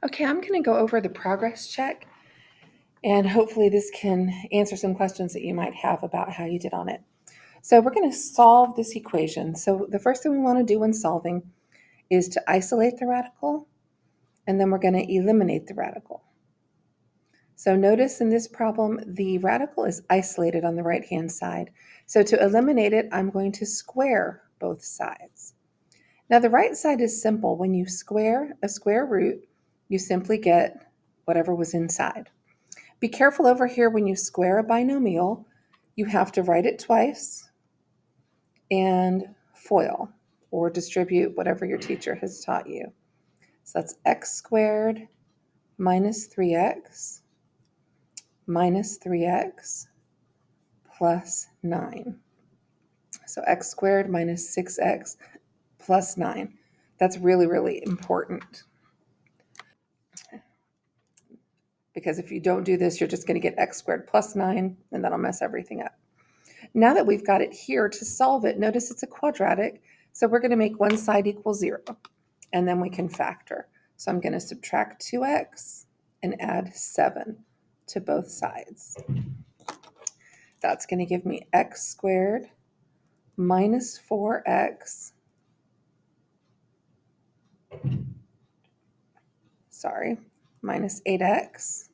Okay, I'm going to go over the progress check, and hopefully this can answer some questions that you might have about how you did on it. So we're going to solve this equation. So the first thing we want to do when solving is to isolate the radical, and then we're going to eliminate the radical. So notice in this problem, the radical is isolated on the right-hand side. So to eliminate it, I'm going to square both sides. Now the right side is simple. When you square a square root, you simply get whatever was inside. Be careful over here when you square a binomial, you have to write it twice and FOIL or distribute whatever your teacher has taught you. So that's x squared minus 3x minus 3x plus 9. So x squared minus 6x plus 9. That's really, really important, because if you don't do this, you're just going to get x squared plus 9, and that'll mess everything up. Now that we've got it here to solve it, notice it's a quadratic, so we're going to make one side equal 0, and then we can factor. So I'm going to subtract 2x and add 7 to both sides. That's going to give me x squared minus 4x, minus 8x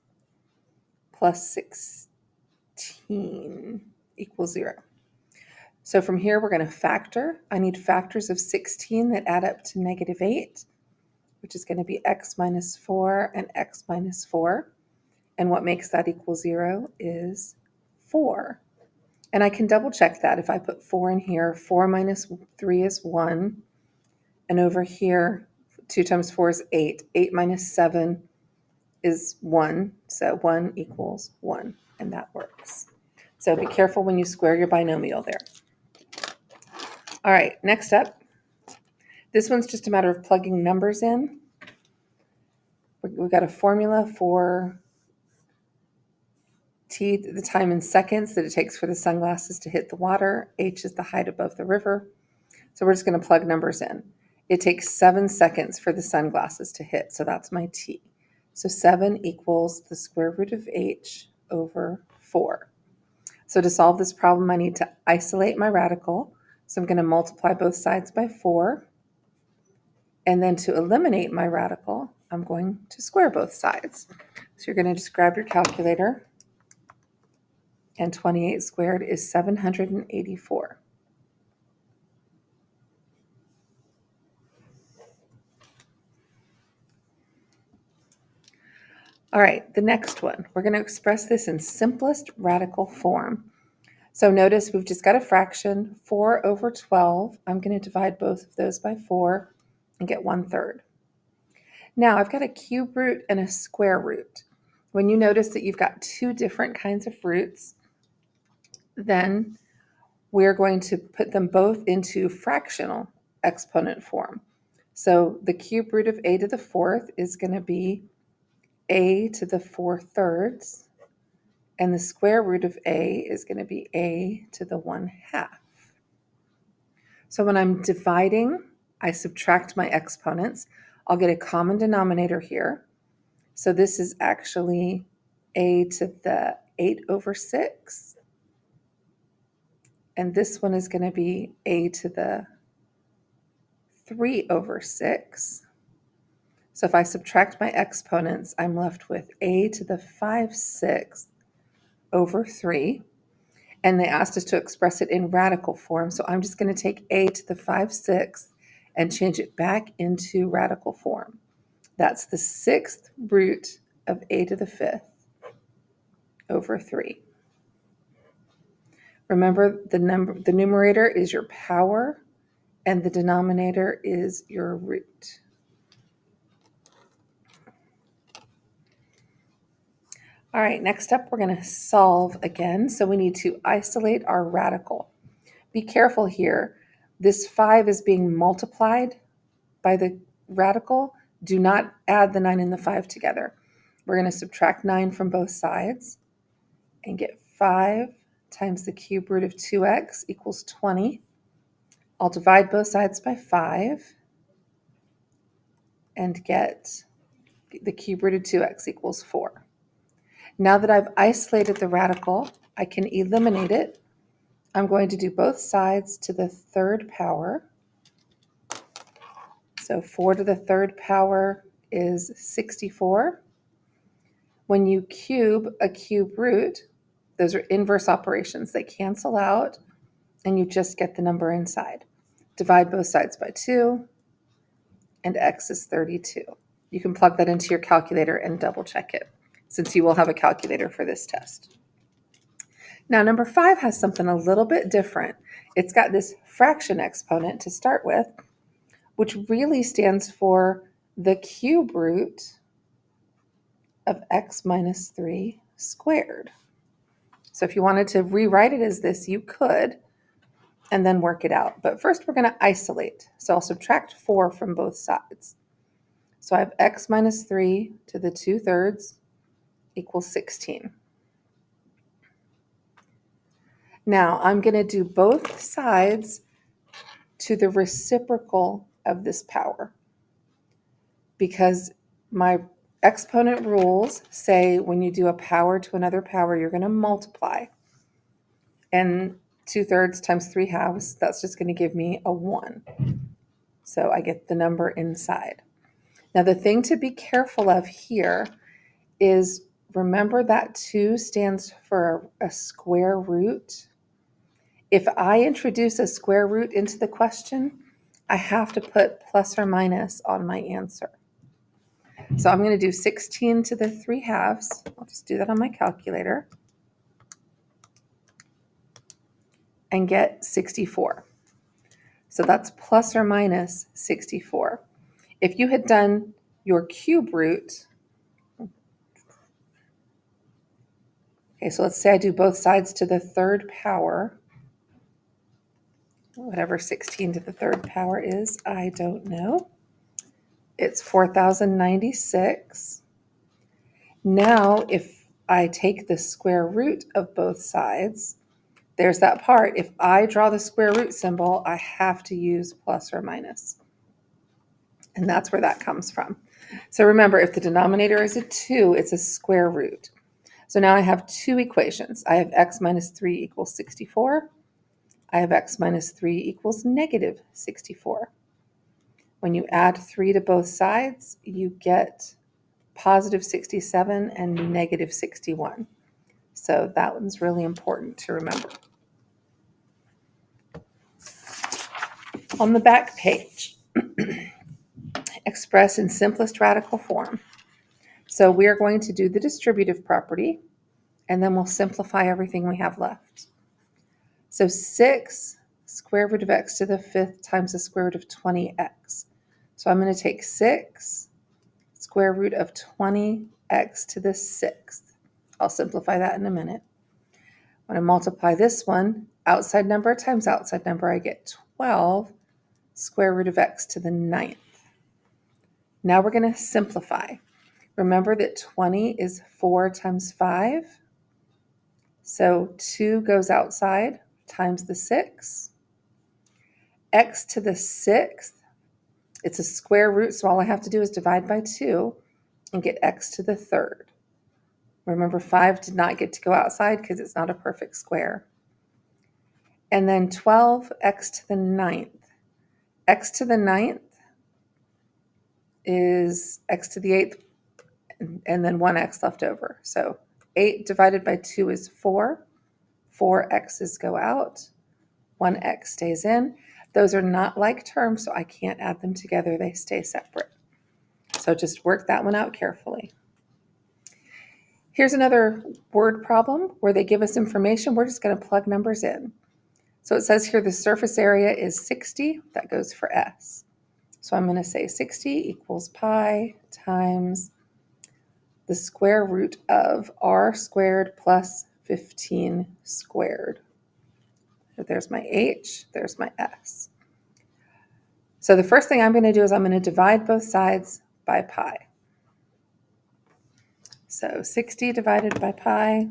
plus 16 equals 0. So from here, we're going to factor. I need factors of 16 that add up to negative 8, which is going to be x minus 4 and x minus 4. And what makes that equal 0 is 4. And I can double check that. If I put 4 in here, 4 minus 3 is 1. And over here, 2 times 4 is 8. 8 minus 7 is 1. So 1 equals 1. And that works. So be careful when you square your binomial there. All right, next up. This one's just a matter of plugging numbers in. We've got a formula for T, the time in seconds that it takes for the sunglasses to hit the water. H is the height above the river. So we're just going to plug numbers in. It takes 7 seconds for the sunglasses to hit, so that's my T. So 7 equals the square root of H over 4. So to solve this problem, I need to isolate my radical. So I'm going to multiply both sides by 4. And then to eliminate my radical, I'm going to square both sides. So you're going to just grab your calculator, and 28 squared is 784. All right, the next one, we're going to express this in simplest radical form. So notice we've just got a fraction, 4 over 12. I'm going to divide both of those by 4 and get 1/3. Now I've got a cube root and a square root. When you notice that you've got two different kinds of roots, then we're going to put them both into fractional exponent form. So the cube root of a to the 4th is going to be a to the 4/3, and the square root of a is going to be a to the 1/2. So when I'm dividing, I subtract my exponents. I'll get a common denominator here. So this is actually a to the 8 over 6. And this one is going to be a to the 3 over 6. So if I subtract my exponents, I'm left with a to the 5/6 over 3. And they asked us to express it in radical form. So I'm just going to take a to the 5/6 and change it back into radical form. That's the 6th root of a to the 5th over 3. Remember, the numerator is your power, and the denominator is your root. All right, next up, we're going to solve again. So we need to isolate our radical. Be careful here. This 5 is being multiplied by the radical. Do not add the 9 and the 5 together. We're going to subtract 9 from both sides and get 5 times the cube root of 2x equals 20. I'll divide both sides by 5 and get the cube root of 2x equals 4. Now that I've isolated the radical, I can eliminate it. I'm going to do both sides to the third power. So 4 to the third power is 64. When you cube a cube root, those are inverse operations. They cancel out, and you just get the number inside. Divide both sides by 2, and x is 32. You can plug that into your calculator and double check it, since you will have a calculator for this test. Now, number 5 has something a little bit different. It's got this fraction exponent to start with, which really stands for the cube root of x minus 3 squared. So if you wanted to rewrite it as this, you could, and then work it out. But first we're going to isolate. So I'll subtract 4 from both sides. So I have x minus 3 to the 2/3 equals 16. Now I'm going to do both sides to the reciprocal of this power, because my exponent rules say when you do a power to another power, you're going to multiply. And 2/3 times 3/2, that's just going to give me a 1. So I get the number inside. Now the thing to be careful of here is, remember that 2 stands for a square root. If I introduce a square root into the question, I have to put plus or minus on my answer. So I'm going to do 16 to the 3/2. I'll just do that on my calculator and get 64. So that's plus or minus 64. If you had done your cube root, okay, so let's say I do both sides to the third power, whatever 16 to the third power is, I don't know. It's 4096. Now, if I take the square root of both sides, there's that part. If I draw the square root symbol, I have to use plus or minus. And that's where that comes from. So remember, if the denominator is a 2, it's a square root. So now I have two equations. I have x minus 3 equals 64. I have x minus 3 equals negative 64. When you add 3 to both sides, you get positive 67 and negative 61. So that one's really important to remember. On the back page, express in simplest radical form. So we are going to do the distributive property, and then we'll simplify everything we have left. So 6 square root of x to the 5th times the square root of 20x. So I'm going to take 6 square root of 20x to the 6th. I'll simplify that in a minute. When I multiply this one, outside number times outside number, I get 12 square root of x to the 9th. Now we're going to simplify. Remember that 20 is 4 times 5. So 2 goes outside times the 6. X to the 6th, it's a square root, so all I have to do is divide by 2 and get x to the 3rd. Remember, 5 did not get to go outside because it's not a perfect square. And then 12x to the 9th. X to the 9th is x to the 8th, and then 1x left over. So 8 divided by 2 is 4. 4 x's go out. 1x stays in. Those are not like terms, so I can't add them together. They stay separate. So just work that one out carefully. Here's another word problem where they give us information. We're just going to plug numbers in. So it says here the surface area is 60. That goes for S. So I'm going to say 60 equals pi times the square root of r squared plus 15 squared. So there's my H, there's my S. So the first thing I'm going to do is I'm going to divide both sides by pi. So 60 divided by pi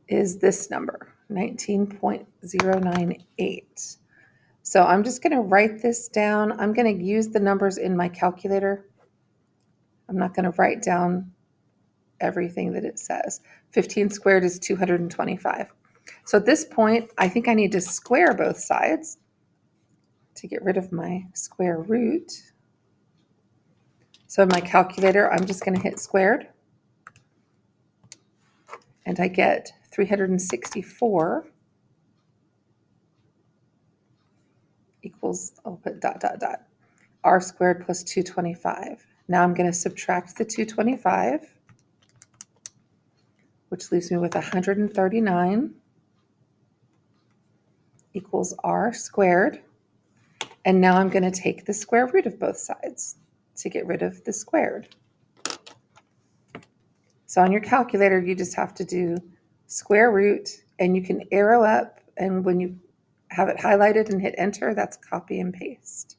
is this number, 19.098. So I'm just going to write this down. I'm going to use the numbers in my calculator. I'm not going to write down everything that it says. 15 squared is 225. So at this point, I think I need to square both sides to get rid of my square root. So in my calculator, I'm just going to hit squared. And I get 364 equals, I'll put dot, dot, dot, r squared plus 225. Now I'm going to subtract the 225, which leaves me with 139 equals r squared. And now I'm going to take the square root of both sides to get rid of the squared. So on your calculator, you just have to do square root, and you can arrow up, and when you have it highlighted and hit enter, that's copy and paste.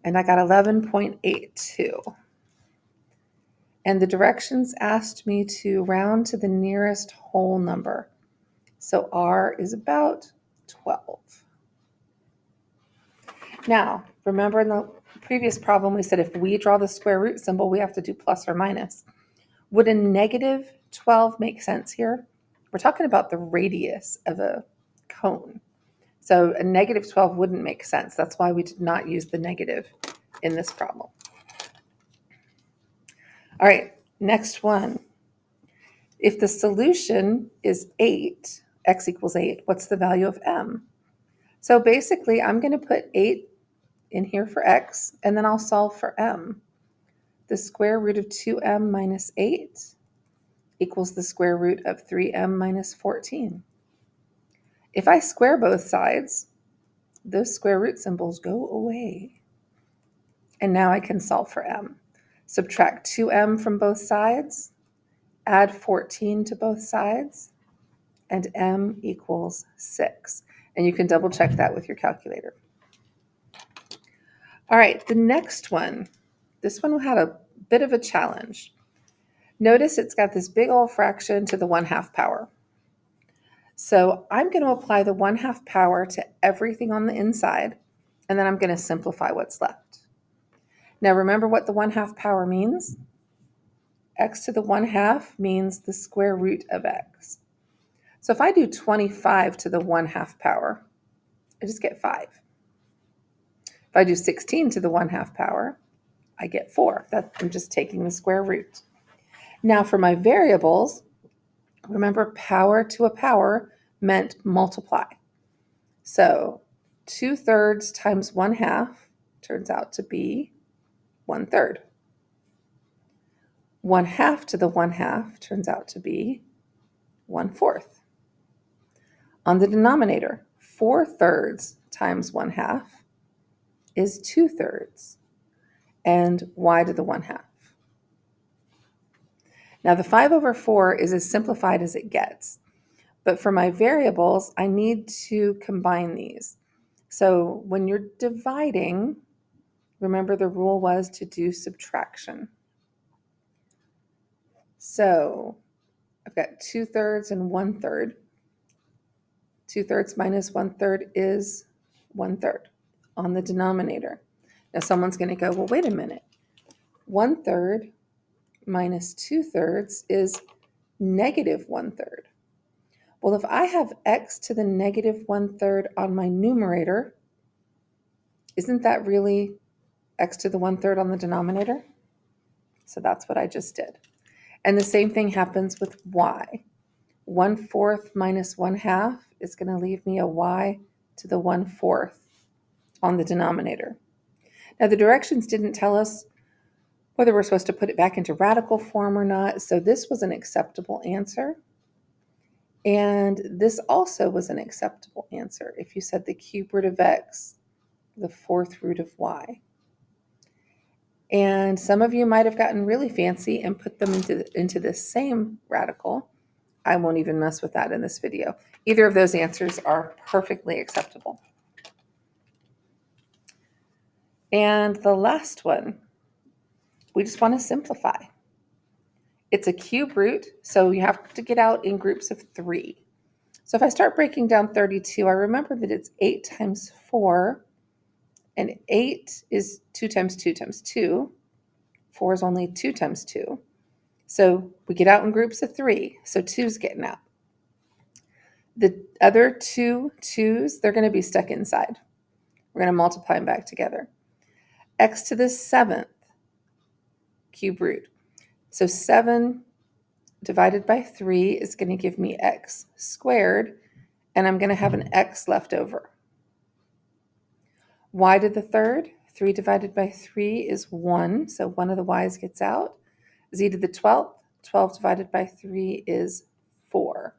And I got 11.82. And the directions asked me to round to the nearest whole number. So R is about 12. Now, remember in the previous problem, we said if we draw the square root symbol, we have to do plus or minus. Would a negative 12 make sense here? We're talking about the radius of a cone. So a negative 12 wouldn't make sense. That's why we did not use the negative in this problem. All right, next one. If the solution is 8, x equals 8, what's the value of m? So basically, I'm going to put 8 in here for x, and then I'll solve for m. The square root of 2m minus 8 equals the square root of 3m minus 14. If I square both sides, those square root symbols go away. And now I can solve for m. Subtract 2m from both sides, add 14 to both sides, and m equals 6. And you can double check that with your calculator. All right, the next one. This one had a bit of a challenge. Notice it's got this big old fraction to the 1/2 power. So I'm going to apply the 1/2 power to everything on the inside, and then I'm going to simplify what's left. Now remember what the 1/2 power means? X to the 1/2 means the square root of x. So if I do 25 to the 1/2 power, I just get 5. If I do 16 to the 1/2 power, I get 4. I'm just taking the square root. Now for my variables, remember power to a power meant multiply. So 2/3 times 1/2 turns out to be 1/3. 1/2 to the 1/2 turns out to be 1/4. On the denominator, 4/3 times 1/2 is 2/3. And y to the 1/2. Now the 5/4 is as simplified as it gets. But for my variables, I need to combine these. So when you're dividing, remember the rule was to do subtraction. So I've got 2/3 and 1/3. 2/3 minus 1/3 is 1/3 on the denominator. Now someone's going to go, well, wait a minute. 1/3 minus 2/3 is negative 1/3. Well, if I have x to the negative 1/3 on my numerator, isn't that really x to the 1/3 on the denominator? So that's what I just did. And the same thing happens with y. 1/4 minus 1/2 is going to leave me a y to the 1/4 on the denominator. Now the directions didn't tell us whether we're supposed to put it back into radical form or not, so this was an acceptable answer. And this also was an acceptable answer if you said the cube root of x, the 4th root of y. And some of you might have gotten really fancy and put them into the same radical. I won't even mess with that in this video. Either of those answers are perfectly acceptable. And the last one, we just want to simplify. It's a cube root, so you have to get out in groups of 3. So if I start breaking down 32, I remember that it's 8 times 4, and 8 is 2 times 2 times 2. 4 is only 2 times 2. So we get out in groups of 3, so 2's getting out. The other 2 2's, they're going to be stuck inside. We're going to multiply them back together. X to the 7th cube root. So 7 divided by 3 is going to give me x squared, and I'm going to have an x left over. Y to the 3rd, 3 divided by 3 is 1, so one of the y's gets out. Z to the 12th, 12 divided by 3 is 4.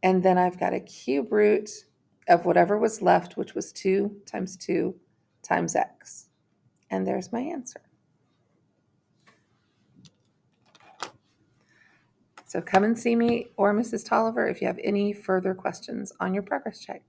And then I've got a cube root of whatever was left, which was 2 times 2 times x. And there's my answer. So come and see me or Mrs. Tolliver if you have any further questions on your progress check.